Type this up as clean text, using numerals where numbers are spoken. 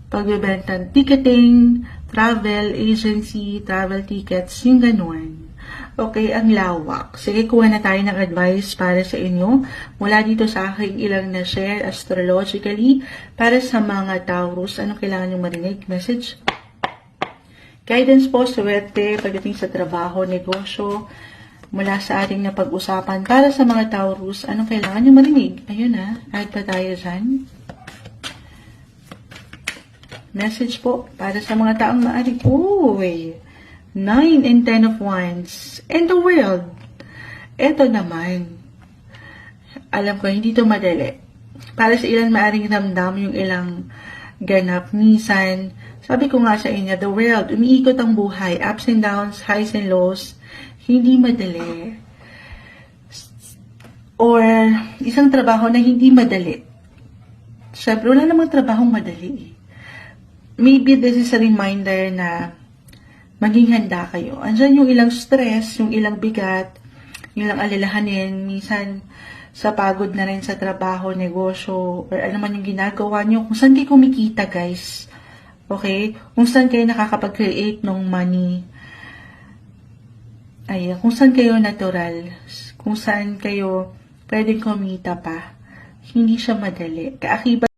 pagbebenta ng ticketing, travel agency, travel tickets, yung ganun. Okay, ang lawak. Sige, kuha na tayo ng advice para sa inyo mula dito sa aking ilang na-share astrologically para sa mga Taurus. Anong kailangan nyo marinig? Message? Guidance po, suwerte, pagdating sa trabaho, negosyo, mula sa ating napag-usapan para sa mga Taurus. Anong kailangan nyo marinig? Ayun na, add pa tayo dyan. Message po para sa mga taong maaari. Uy! 9 and 10 of Wands. And the world. Ito naman. Alam ko, hindi to madali. Para sa ilan maaring ramdam yung ilang ganap. Minsan, sabi ko nga sa inyo, the world, umiikot ang buhay. Ups and downs, highs and lows. Hindi madali. Or, isang trabaho na hindi madali. Siyempre, wala namang trabahong madali. Maybe this is a reminder na maging handa kayo. Andyan yung ilang stress, yung ilang bigat, yung ilang alalahanin, minsan sa pagod na rin sa trabaho, negosyo, or ano man yung ginagawa nyo, kung saan kayo kumikita, guys. Okay? Kung saan kayo nakakapag-create ng money. Ay, kung saan kayo natural, kung saan kayo pwedeng kumita pa. Hindi siya madali. Kaakibat